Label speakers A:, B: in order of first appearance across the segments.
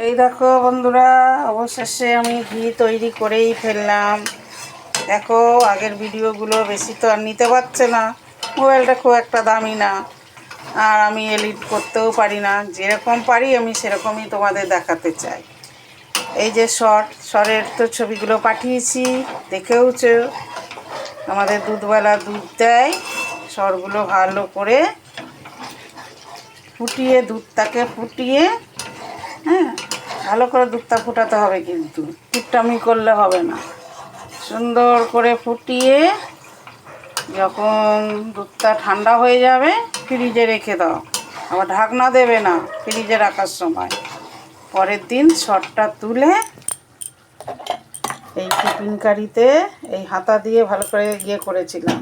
A: এই দেখো বন্ধুরা, অবশেষে আমি ঘি তৈরি করেই ফেললাম। দেখো, আগের ভিডিওগুলো বেশি তো আর নিতে পারছে না, মোবাইলটা খুব একটা দামি না, আর আমি এডিট করতেও পারি না। যেরকম পারি আমি সেরকমই তোমাদের দেখাতে চাই। এই যে শরের তো ছবিগুলো পাঠিয়েছি, দেখেওছো। আমাদের দুধওয়ালা দুধ দেয়, শরগুলো ভালো করে ফুটিয়ে, দুধটাকে ফুটিয়ে, হ্যাঁ, ভালো করে দুধটা ফুটাতে হবে, কিন্তু কিপটামি করলে হবে না। সুন্দর করে ফুটিয়ে যখন দুধটা ঠান্ডা হয়ে যাবে ফ্রিজে রেখে দাও। আবার ঢাকনা দেবে না ফ্রিজে রাখার সময়। পরের দিন শরটা তুলে এই টিফিন কারিতে এই হাতা দিয়ে ভালো করে করেছিলাম।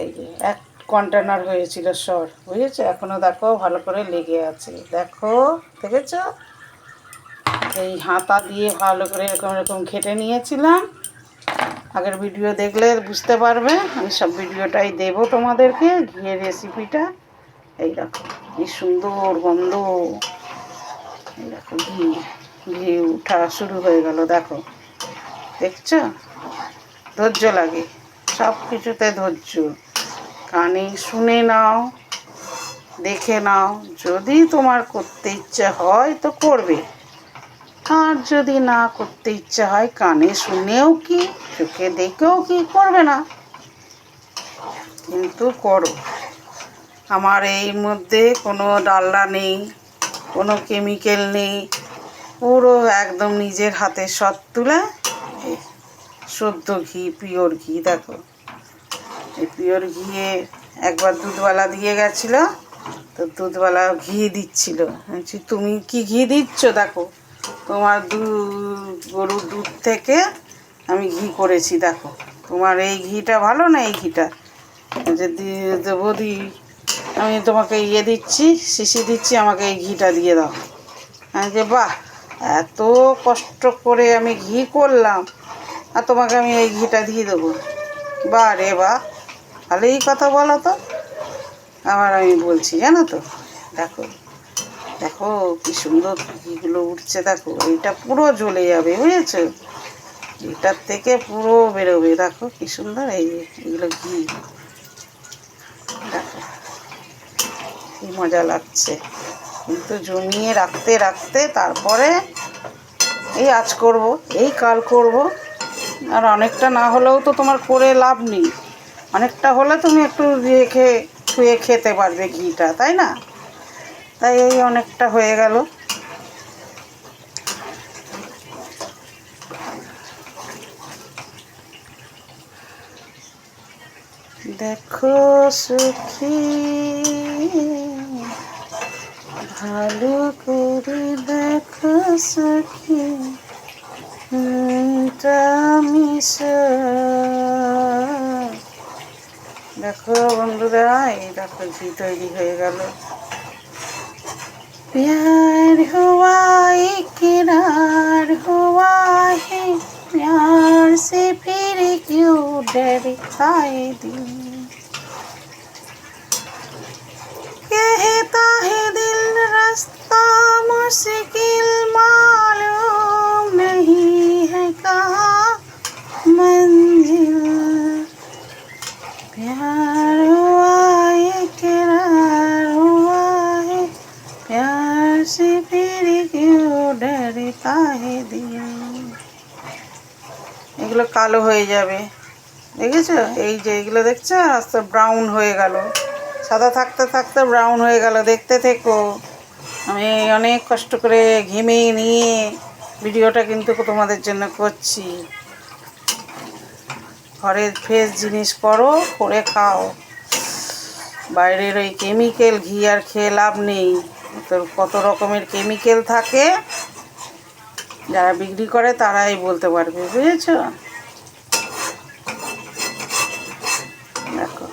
A: এই যে এক কন্টেনার হয়েছিল শর, বুঝেছো? এখনও দেখো ভালো করে লেগে আছে, দেখো, দেখেছো? এই হাতা দিয়ে ভালো করে এরকম এরকম ঘেটে নিয়েছিলাম। আগের ভিডিও দেখলে বুঝতে পারবে, আমি সব ভিডিওটাই দেবো তোমাদেরকে। ঘিয়ের রেসিপিটা এই দেখো, কি সুন্দর গন্ধ। এই দেখো, ঘি উঠা শুরু হয়ে গেল, দেখো, দেখছো? ধৈর্য লাগে, সব কিছুতে ধৈর্য। কানে শুনে নাও, দেখে নাও। যদি তোমার করতে ইচ্ছা হয় তো করবে, আর যদি না করতে ইচ্ছা হয়, কানে শুনেও কি, চোখে দেখেও কি, করবে না, কিন্তু করো। আমার এই মধ্যে কোনো ডালডা নেই, কোনো কেমিক্যাল নেই, পুরো একদম নিজের হাতে সব তুলে শুদ্ধ ঘি, পিওর ঘি। দেখো, এই পিওর ঘিয়ে একবার দুধওয়ালা দিয়ে গেছিলো, তো দুধওয়ালা ঘি দিচ্ছিল। বলছি, তুমি কি ঘি দিচ্ছ? দেখো, তোমার গরুর দুধ থেকে আমি ঘি করেছি, দেখো, তোমার এই ঘিটা ভালো না এই ঘিটা? যে বৌদি, আমি তোমাকে দিচ্ছি, শিশি দিচ্ছি, আমাকে এই ঘিটা দিয়ে দাও। আমি যে, বাহ, এত কষ্ট করে আমি ঘি করলাম আর তোমাকে আমি এই ঘিটা দিয়ে দেবো? বাহ রে বাহ, ভালোই কথা বলো তো। আবার আমি বলছি, জানো তো, দেখো দেখো কি সুন্দর ঘিগুলো উঠছে, দেখো, এইটা পুরো জ্বলে যাবে, বুঝেছো? এটার থেকে পুরো বেরোবে, দেখো কি সুন্দর। এই এগুলো ঘি, দেখো কি মজা লাগছে। কিন্তু জমিয়ে রাখতে রাখতে তারপরে এই আজ করব, এই কাল করব, আর অনেকটা না হলেও তো তোমার করে লাভ নেই। অনেকটা হলে তুমি একটু রেখে শুয়ে খেতে পারবে ঘিটা, তাই না? তাই এই অনেকটা হয়ে গেল। দেখো সখী, ভালো করে দেখো সখী, দেখো বন্ধুরা, এই দেখো ঘি তৈরি হয়ে গেল। प्यार हुआ इकरार हुआ है, प्यार से फिर क्यों डरता है दिल, कहता है दिल रास्ता मुश्किल मालूम नहीं है कहाँ मंजिल, प्यार हुआ इकरार हुआ है, प्यार से फिर क्यों डरता है दिल। এগুলো কালো হয়ে যাবে, দেখেছো? এই যে এগুলো দেখছো, আস্তে ব্রাউন হয়ে গেল, সাদা থাকতে থাকতে ব্রাউন হয়ে গেল। দেখতে থেকো, আমি অনেক কষ্ট করে ঘেমে নিয়ে ভিডিওটা কিন্তু তোমাদের জন্য করছি। ঘরের ফ্রেশ জিনিস করো, করে খাও। বাইরের ওই কেমিক্যাল ঘি আর খেয়ে লাভ নেই। তো কত রকমের কেমিক্যাল থাকে, যারা বিক্রি করে তারাই বলতে পারবে, বুঝেছ? দেখো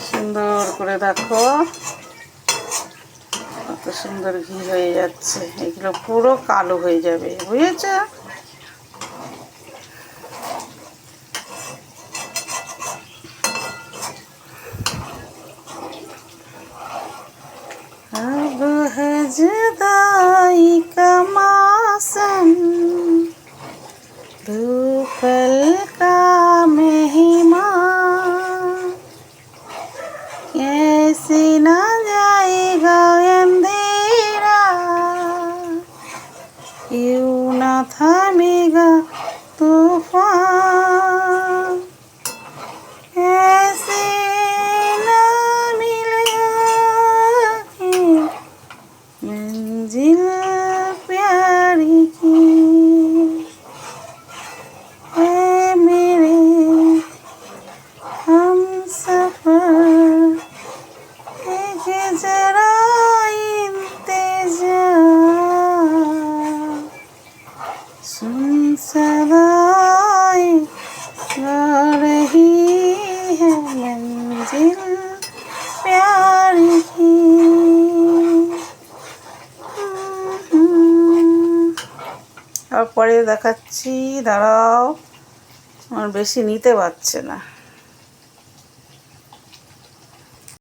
A: সুন্দর করে, দেখো কত সুন্দর ঘি হয়ে যাচ্ছে। এগুলো পুরো কালো হয়ে যাবে, বুঝেছ? अब है जुदा जुदाई का मौसम दो पल का मेहमान कैसे न जाएगा अंधेरा क्यों न थमेगा तूफान कैसे न मिलेगी मंजिल प्यारी की है मेरे हम सफर एक जरा इंतजार सुन सदाएं गा रही है मंजिल प्यारी की। আর পরে দেখাচ্ছি, দাঁড়াও, আমার বেশি নিতে পারছে না।